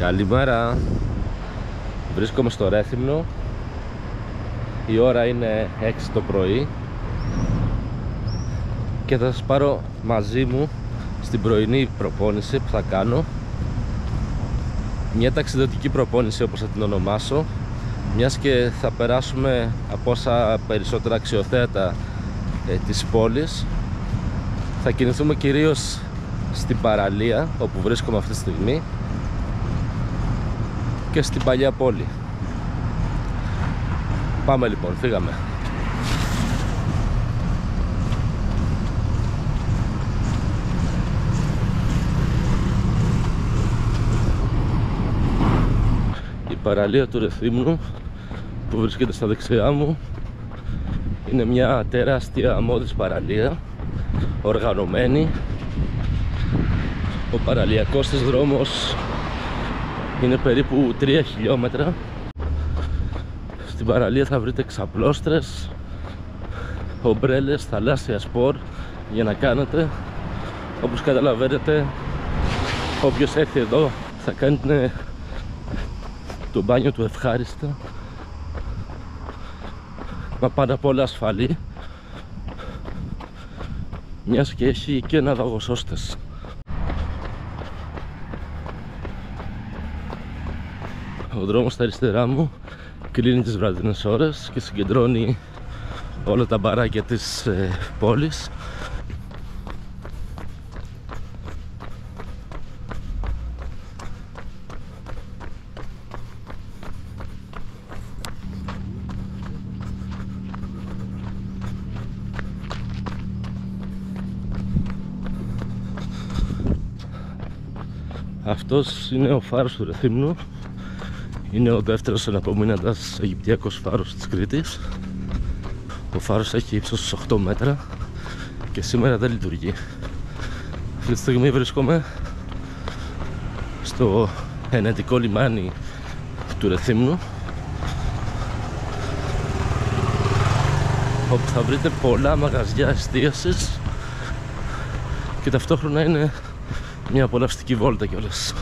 Καλημέρα. Βρίσκομαι στο Ρέθυμνο. Η ώρα είναι 6 το πρωί και θα σας πάρω μαζί μου στην πρωινή προπόνηση που θα κάνω. Μια ταξιδιωτική προπόνηση, όπως θα την ονομάσω, μιας και θα περάσουμε από όσα περισσότερα αξιοθέατα της πόλης. Θα κινηθούμε κυρίως στην παραλία όπου βρίσκομαι αυτή τη στιγμή και στην παλιά πόλη. Πάμε λοιπόν, φύγαμε. Η παραλία του Ρεθύμνου που βρίσκεται στα δεξιά μου είναι μια τεράστια μόδις παραλία, οργανωμένη. Ο παραλιακός της δρόμος είναι περίπου 3 χιλιόμετρα. Στην παραλία θα βρείτε ξαπλώστρες, ομπρέλες, θαλάσσια σπορ για να κάνετε. Όπως καταλαβαίνετε, όποιος έρθει εδώ θα κάνει το μπάνιο του ευχάριστα, μα πάνω απ' όλα ασφαλή, μιας και έχει και ένα δαγοσώστες. Ο δρόμος στα αριστερά μου κλείνει τις βραδινές ώρες και συγκεντρώνει όλα τα μπαράκια της πόλης. Αυτός είναι ο φάρος του Ρεθύμνου. Είναι ο δεύτερος αναπομείναντας αιγυπτιακός φάρος της Κρήτης. Ο φάρος έχει ύψος 8 μέτρα και σήμερα δεν λειτουργεί. Αυτή τη στιγμή βρίσκομαι στο ενετικό λιμάνι του Ρεθύμνου, όπου θα βρείτε πολλά μαγαζιά εστίασης και ταυτόχρονα είναι μια απολαυστική βόλτα κιόλας.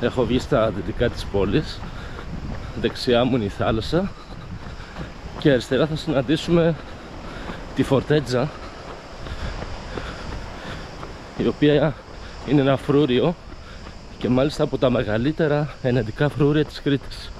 Έχω βγει στα δυτικά της πόλης. Δεξιά μου είναι η θάλασσα και αριστερά θα συναντήσουμε τη Φορτέτζα, η οποία είναι ένα φρούριο και μάλιστα από τα μεγαλύτερα ενετικά φρούρια της Κρήτης.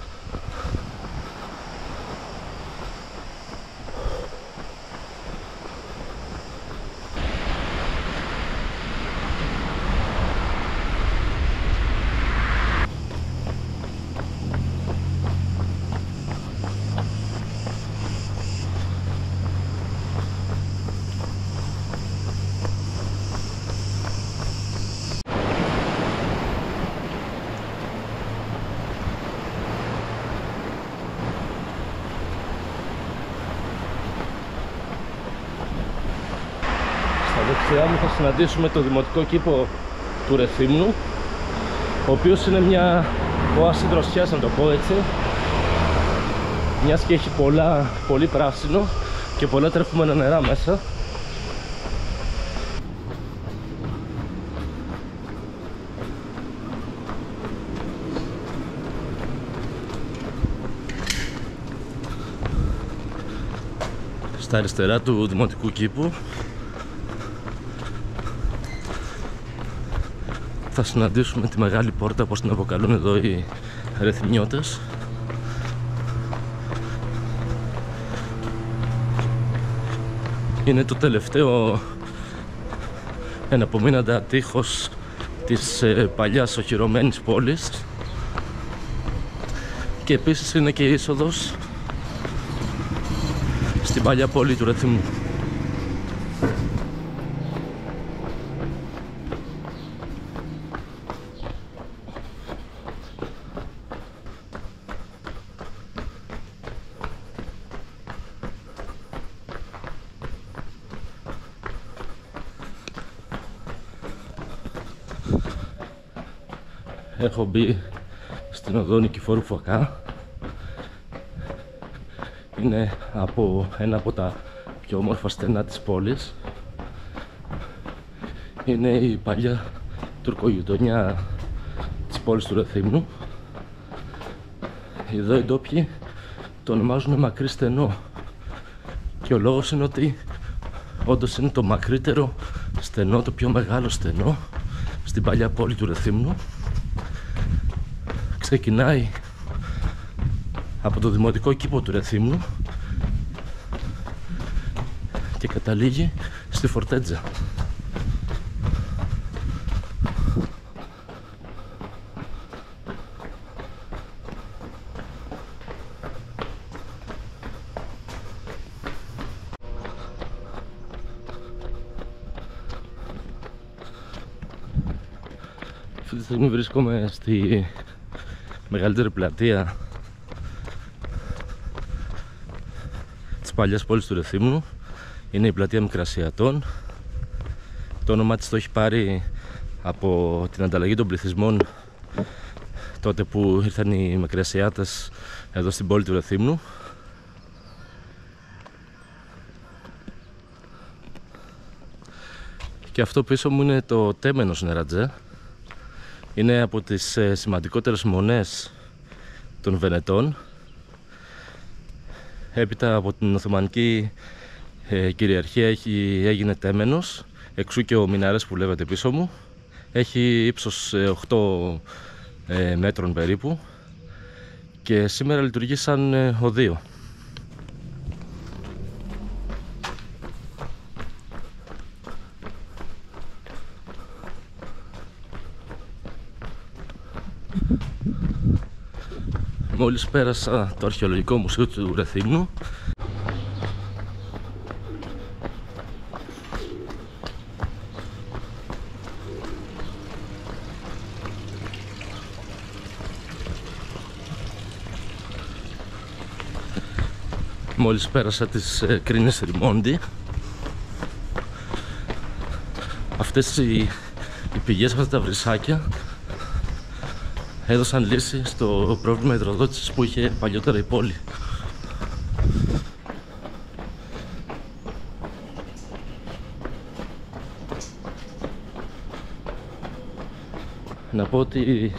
Δεξιά μου θα συναντήσουμε το δημοτικό κήπο του Ρεθύμνου, ο οποίος είναι μια οάση δροσιάς, να το πω έτσι, μιας και έχει πολύ πράσινο και πολλά τρέχουμενα νερά μέσα. Στα αριστερά του δημοτικού κήπου θα συναντήσουμε τη μεγάλη πόρτα, όπως την αποκαλούν εδώ οι ρεθυμνιώτες. Είναι το τελευταίο εναπομείναντα τείχος της παλιάς οχυρωμένης πόλης και επίσης είναι και η είσοδος στην παλιά πόλη του Ρεθύμνου. Έχω μπει στην οδό Νικηφόρου Φωκά. Είναι ένα από τα πιο όμορφα στενά της πόλης. Είναι η παλιά τουρκογειτονιά της πόλης του Ρεθύμνου. Εδώ οι ντόπιοι το ονομάζουν μακρύ στενό και ο λόγος είναι ότι όντως είναι το μακρύτερο στενό, το πιο μεγάλο στενό στην παλιά πόλη του Ρεθύμνου. Ξεκινάει από το δημοτικό κήπο του Ρεθύμνου και καταλήγει στη Φορτέτζα. Αυτή τη στιγμή βρίσκομαι στη μεγαλύτερη πλατεία της παλιάς πόλης του Ρεθύμνου. Είναι η πλατεία Μικρασιατών. Το όνομά της το έχει πάρει από την ανταλλαγή των πληθυσμών τότε που ήρθαν οι Μικρασιάτες εδώ στην πόλη του Ρεθύμνου. Και αυτό πίσω μου είναι το Τέμενος Νερατζέ. Είναι από τις σημαντικότερες μονές των Βενετών. Έπειτα από την Οθωμανική κυριαρχία έγινε Τέμενος, εξού και ο μιναρές που βλέπετε πίσω μου. Έχει ύψος 8 μέτρων περίπου και σήμερα λειτουργεί σαν οδείο. Μόλις πέρασα το αρχαιολογικό μουσείο του Ρεθύμνου. Μόλις πέρασα τις κρίνες Ριμόντι. Αυτές οι πηγές, αυτά τα βρυσάκια έδωσαν λύση στο πρόβλημα υδροδότησης που είχε παλιότερα η πόλη. Να πω ότι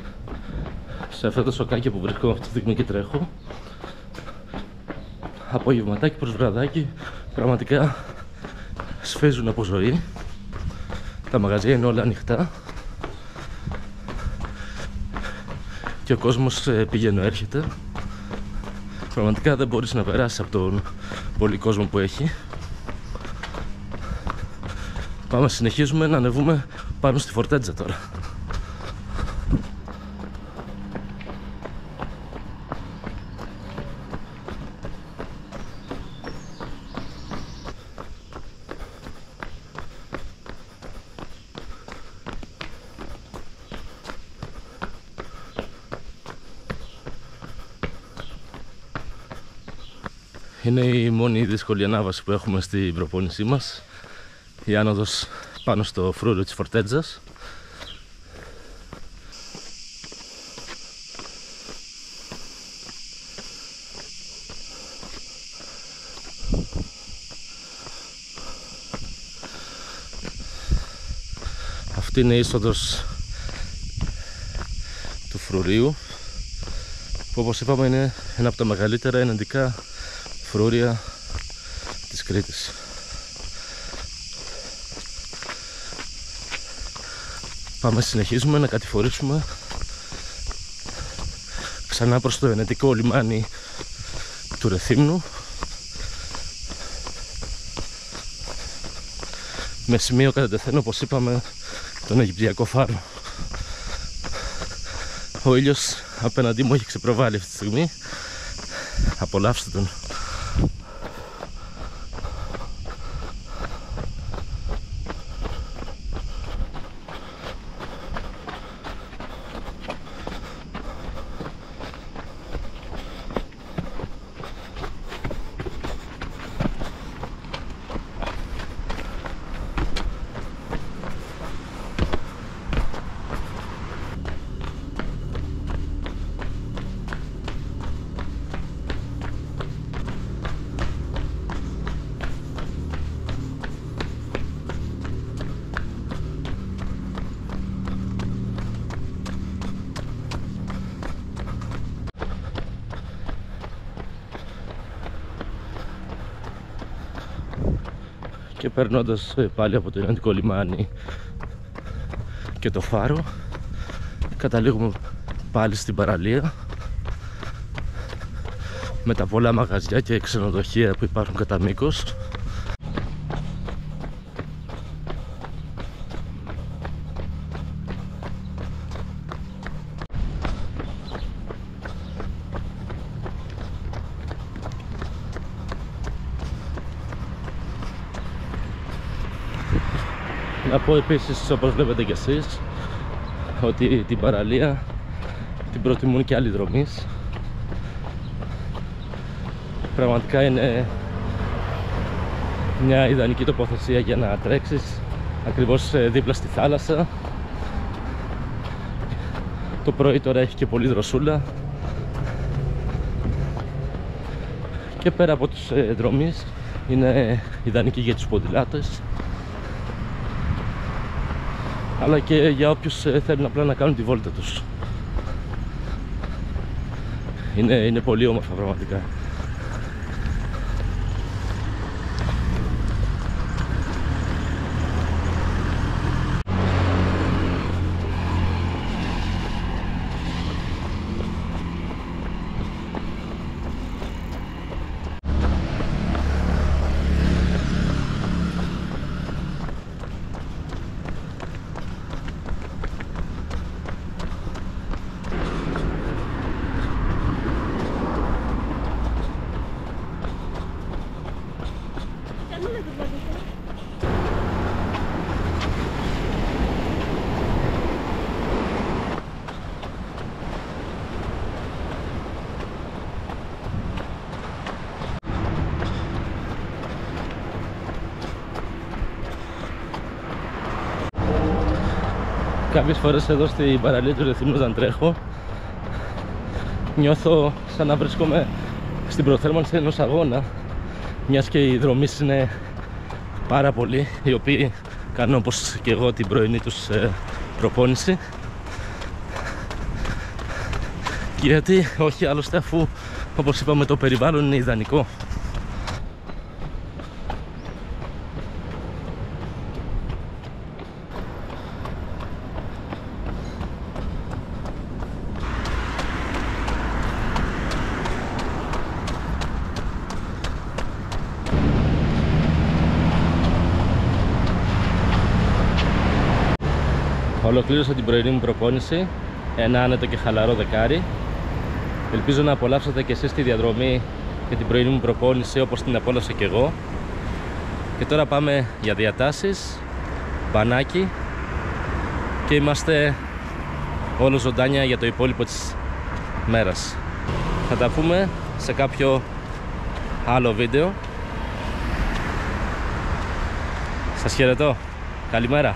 σε αυτό το σοκάκι που βρίσκομαι αυτή τη στιγμή και τρέχω, απογευματάκι προς βραδάκι πραγματικά σφίζουν από ζωή. Τα μαγαζιά είναι όλα ανοιχτά και ο κόσμος πηγαίνει έρχεται. Πραγματικά δεν μπορείς να περάσεις από τον πολύ κόσμο που έχει. Πάμε, συνεχίζουμε να ανεβούμε πάνω στη Φορτέτζα τώρα. Είναι η μόνη δύσκολη ανάβαση που έχουμε στην προπόνησή μας, η άνοδος πάνω στο φρούριο της Φορτέτζας. Αυτή είναι η είσοδος του φρουρίου, που όπως είπαμε είναι ένα από τα μεγαλύτερα εναντικά φρούρια της Κρήτης. Πάμε, συνεχίζουμε να κατηφορήσουμε ξανά προς το ενετικό λιμάνι του Ρεθύμνου, με σημείο κατά τεθέν, όπως είπαμε, τον Αιγυπτιακό φάρο. Ο ήλιος απέναντί μου έχει ξεπροβάλει αυτή τη στιγμή. Απολαύστε τον. Και περνώντας πάλι από το Ιναντικό λιμάνι και το φάρο, καταλήγουμε πάλι στην παραλία με τα πολλά μαγαζιά και ξενοδοχεία που υπάρχουν κατά μήκος. Να πω επίσης, όπως βλέπετε κι εσείς, ότι την παραλία την προτιμούν και άλλοι δρομείς. Πραγματικά είναι μια ιδανική τοποθεσία για να τρέξεις ακριβώς δίπλα στη θάλασσα. Το πρωί τώρα έχει και πολύ δροσούλα. Και πέρα από τους δρομείς είναι ιδανική για τους ποδηλάτες, αλλά και για όποιους θέλουν απλά να κάνουν τη βόλτα τους. Είναι πολύ όμορφα πραγματικά. Κάποιες φορές εδώ στην παραλία του Ρεθύμνου όταν τρέχω, νιώθω σαν να βρίσκομαι στην προθέρμανση ενός αγώνα, μιας και οι δρομείς είναι πάρα πολλοί, οι οποίοι κάνουν όπως και εγώ την πρωινή τους προπόνηση. Γιατί όχι άλλωστε, αφού όπως είπαμε το περιβάλλον είναι ιδανικό. Ολοκλήρωσα την πρωινή μου προπόνηση, ένα άνετο και χαλαρό δεκάρι. Ελπίζω να απολαύσατε και εσείς τη διαδρομή και την πρωινή μου προπόνηση όπως την απόλαυσα και εγώ. Και τώρα πάμε για διατάσεις, μπανάκι, και είμαστε όλο ζωντάνια για το υπόλοιπο της μέρας. Θα τα πούμε σε κάποιο άλλο βίντεο. Σας χαιρετώ. Καλημέρα.